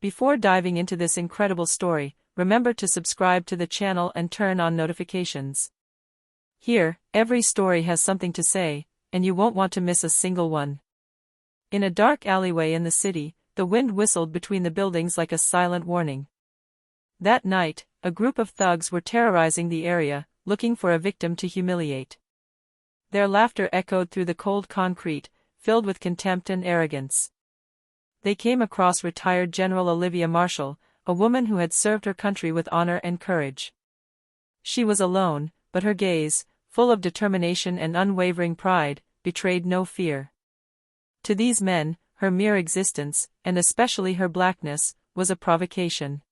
Before diving into this incredible story, remember to subscribe to the channel and turn on notifications. Here, every story has something to say, and you won't want to miss a single one. In a dark alleyway in the city, the wind whistled between the buildings like a silent warning. That night, a group of thugs were terrorizing the area, looking for a victim to humiliate. Their laughter echoed through the cold concrete, filled with contempt and arrogance. They came across retired General Olivia Marshall, a woman who had served her country with honor and courage. She was alone, but her gaze, full of determination and unwavering pride, betrayed no fear. To these men, her mere existence, and especially her blackness, was a provocation.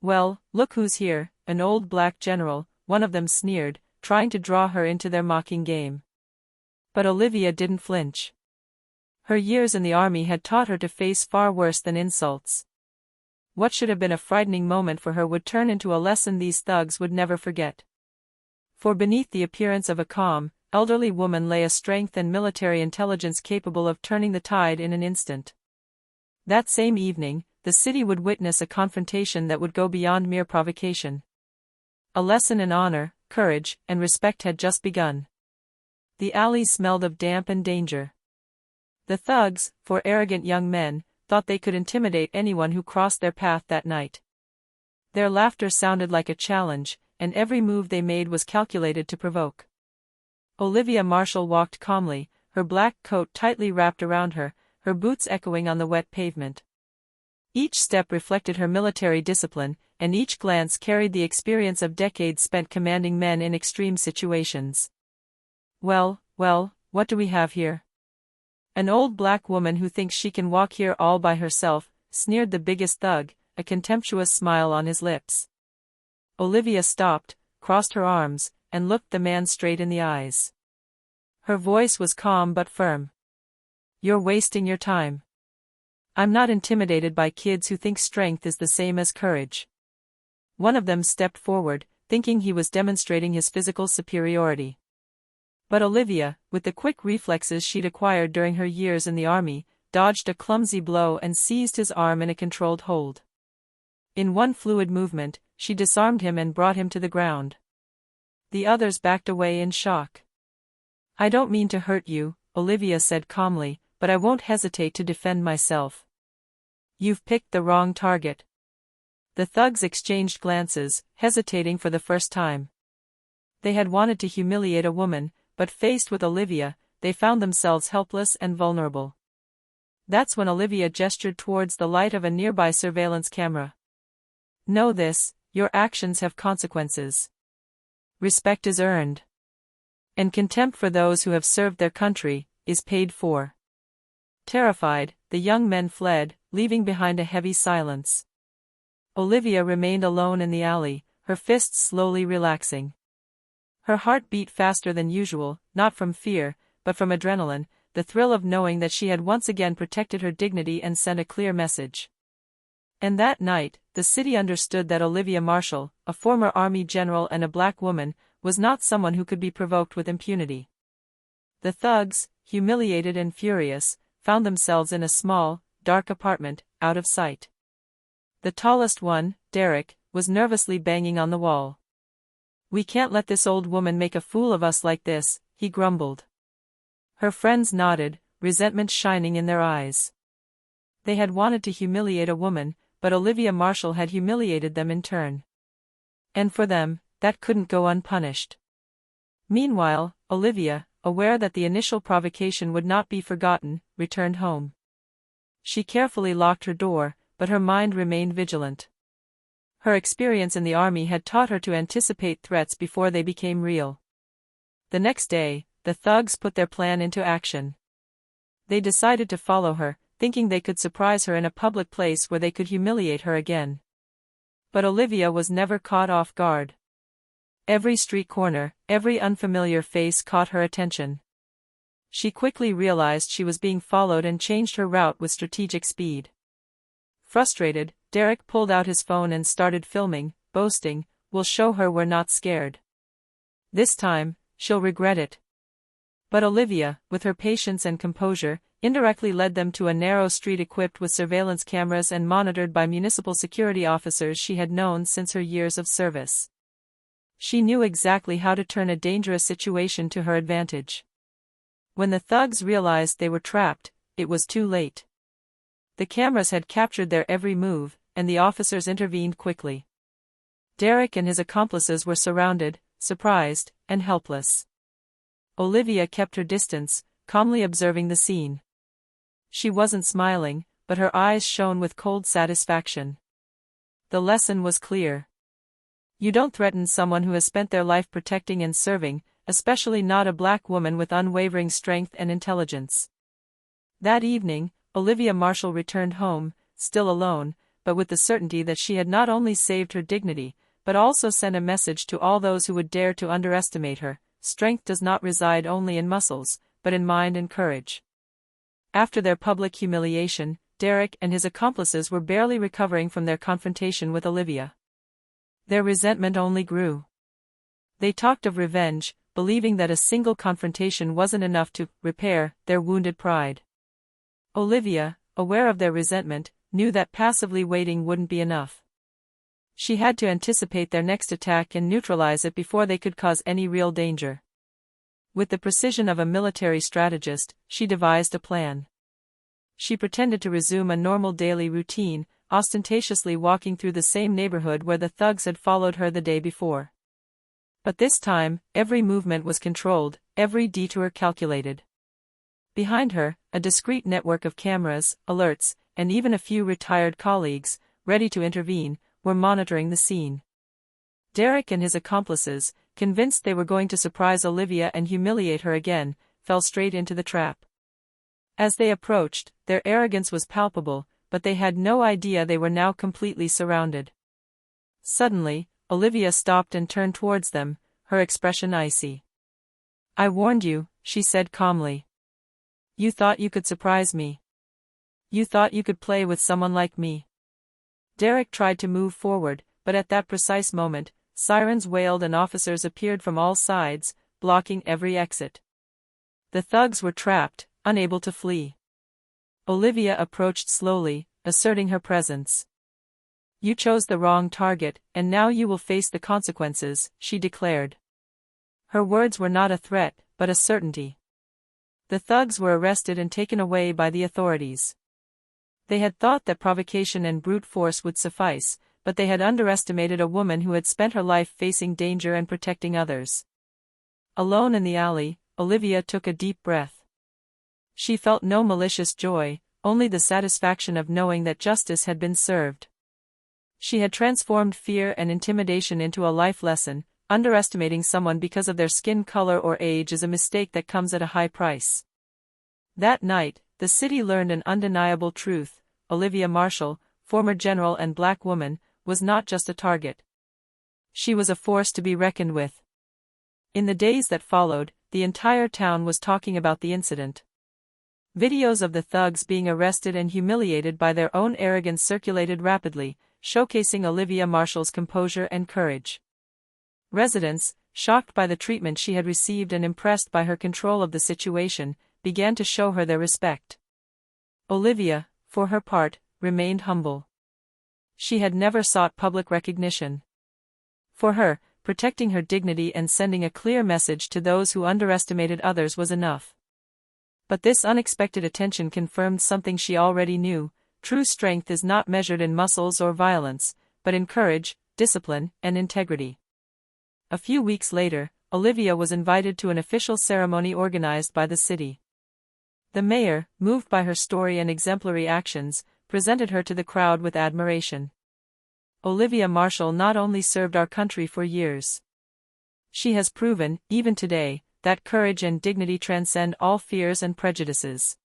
"Well, look who's here, an old black general," one of them sneered, trying to draw her into their mocking game. But Olivia didn't flinch. Her years in the army had taught her to face far worse than insults. What should have been a frightening moment for her would turn into a lesson these thugs would never forget. For beneath the appearance of a calm, elderly woman lay a strength and military intelligence capable of turning the tide in an instant. That same evening, the city would witness a confrontation that would go beyond mere provocation. A lesson in honor, courage, and respect had just begun. The alleys smelled of damp and danger. The thugs, 4 arrogant young men, thought they could intimidate anyone who crossed their path that night. Their laughter sounded like a challenge, and every move they made was calculated to provoke. Olivia Marshall walked calmly, her black coat tightly wrapped around her, her boots echoing on the wet pavement. Each step reflected her military discipline, and each glance carried the experience of decades spent commanding men in extreme situations. Well, what do we have here? An old black woman who thinks she can walk here all by herself, sneered the biggest thug, a contemptuous smile on his lips. Olivia stopped, crossed her arms, and looked the man straight in the eyes. Her voice was calm but firm. "You're wasting your time. I'm not intimidated by kids who think strength is the same as courage." One of them stepped forward, thinking he was demonstrating his physical superiority. But Olivia, with the quick reflexes she'd acquired during her years in the army, dodged a clumsy blow and seized his arm in a controlled hold. In one fluid movement, she disarmed him and brought him to the ground. The others backed away in shock. "I don't mean to hurt you," Olivia said calmly, "but I won't hesitate to defend myself." "You've picked the wrong target." The thugs exchanged glances, hesitating for the first time. They had wanted to humiliate a woman, but faced with Olivia, they found themselves helpless and vulnerable. That's when Olivia gestured towards the light of a nearby surveillance camera. "Know this, your actions have consequences. Respect is earned. And contempt for those who have served their country is paid for." Terrified, the young men fled, leaving behind a heavy silence. Olivia remained alone in the alley, her fists slowly relaxing. Her heart beat faster than usual, not from fear, but from adrenaline, the thrill of knowing that she had once again protected her dignity and sent a clear message. And that night, the city understood that Olivia Marshall, a former army general and a black woman, was not someone who could be provoked with impunity. The thugs, humiliated and furious, found themselves in a small, dark apartment, out of sight. The tallest one, Derek, was nervously banging on the wall. "We can't let this old woman make a fool of us like this," he grumbled. Her friends nodded, resentment shining in their eyes. They had wanted to humiliate a woman, but Olivia Marshall had humiliated them in turn. And for them, that couldn't go unpunished. Meanwhile, Olivia, aware that the initial provocation would not be forgotten, returned home. She carefully locked her door, but her mind remained vigilant. Her experience in the army had taught her to anticipate threats before they became real. The next day, the thugs put their plan into action. They decided to follow her, thinking they could surprise her in a public place where they could humiliate her again. But Olivia was never caught off guard. Every street corner, every unfamiliar face caught her attention. She quickly realized she was being followed and changed her route with strategic speed. Frustrated, Derek pulled out his phone and started filming, boasting, "We'll show her we're not scared. This time, she'll regret it." But Olivia, with her patience and composure, indirectly led them to a narrow street equipped with surveillance cameras and monitored by municipal security officers she had known since her years of service. She knew exactly how to turn a dangerous situation to her advantage. When the thugs realized they were trapped, it was too late. The cameras had captured their every move, and the officers intervened quickly. Derek and his accomplices were surrounded, surprised, and helpless. Olivia kept her distance, calmly observing the scene. She wasn't smiling, but her eyes shone with cold satisfaction. The lesson was clear. You don't threaten someone who has spent their life protecting and serving, especially not a black woman with unwavering strength and intelligence. That evening, Olivia Marshall returned home, still alone, but with the certainty that she had not only saved her dignity, but also sent a message to all those who would dare to underestimate her: strength does not reside only in muscles, but in mind and courage. After their public humiliation, Derek and his accomplices were barely recovering from their confrontation with Olivia. Their resentment only grew. They talked of revenge, believing that a single confrontation wasn't enough to repair their wounded pride. Olivia, aware of their resentment, knew that passively waiting wouldn't be enough. She had to anticipate their next attack and neutralize it before they could cause any real danger. With the precision of a military strategist, she devised a plan. She pretended to resume a normal daily routine, ostentatiously walking through the same neighborhood where the thugs had followed her the day before. But this time, every movement was controlled, every detour calculated. Behind her, a discreet network of cameras, alerts, and even a few retired colleagues, ready to intervene, were monitoring the scene. Derek and his accomplices, convinced they were going to surprise Olivia and humiliate her again, fell straight into the trap. As they approached, their arrogance was palpable, but they had no idea they were now completely surrounded. Suddenly, Olivia stopped and turned towards them, her expression icy. "I warned you," she said calmly. "You thought you could surprise me. You thought you could play with someone like me." Derek tried to move forward, but at that precise moment, sirens wailed and officers appeared from all sides, blocking every exit. The thugs were trapped, unable to flee. Olivia approached slowly, asserting her presence. "You chose the wrong target, and now you will face the consequences," she declared. Her words were not a threat, but a certainty. The thugs were arrested and taken away by the authorities. They had thought that provocation and brute force would suffice, but they had underestimated a woman who had spent her life facing danger and protecting others. Alone in the alley, Olivia took a deep breath. She felt no malicious joy, only the satisfaction of knowing that justice had been served. She had transformed fear and intimidation into a life lesson: underestimating someone because of their skin color or age is a mistake that comes at a high price. That night, the city learned an undeniable truth: Olivia Marshall, former general and black woman, was not just a target. She was a force to be reckoned with. In the days that followed, the entire town was talking about the incident. Videos of the thugs being arrested and humiliated by their own arrogance circulated rapidly, showcasing Olivia Marshall's composure and courage. Residents, shocked by the treatment she had received and impressed by her control of the situation, began to show her their respect. Olivia, for her part, remained humble. She had never sought public recognition. For her, protecting her dignity and sending a clear message to those who underestimated others was enough. But this unexpected attention confirmed something she already knew: true strength is not measured in muscles or violence, but in courage, discipline, and integrity. A few weeks later, Olivia was invited to an official ceremony organized by the city. The mayor, moved by her story and exemplary actions, presented her to the crowd with admiration. "Olivia Marshall not only served our country for years. She has proven, even today, that courage and dignity transcend all fears and prejudices."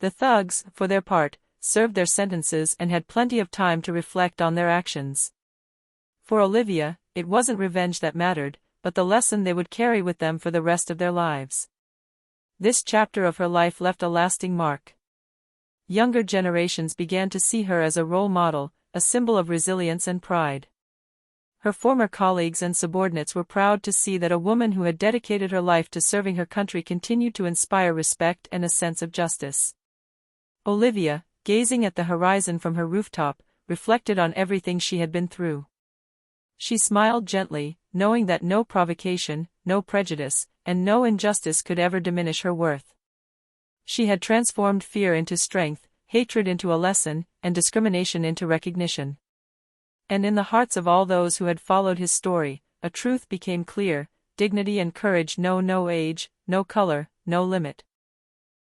The thugs, for their part, served their sentences and had plenty of time to reflect on their actions. For Olivia, it wasn't revenge that mattered, but the lesson they would carry with them for the rest of their lives. This chapter of her life left a lasting mark. Younger generations began to see her as a role model, a symbol of resilience and pride. Her former colleagues and subordinates were proud to see that a woman who had dedicated her life to serving her country continued to inspire respect and a sense of justice. Olivia, gazing at the horizon from her rooftop, reflected on everything she had been through. She smiled gently, knowing that no provocation, no prejudice, and no injustice could ever diminish her worth. She had transformed fear into strength, hatred into a lesson, and discrimination into recognition. And in the hearts of all those who had followed his story, a truth became clear: dignity and courage know no age, no color, no limit.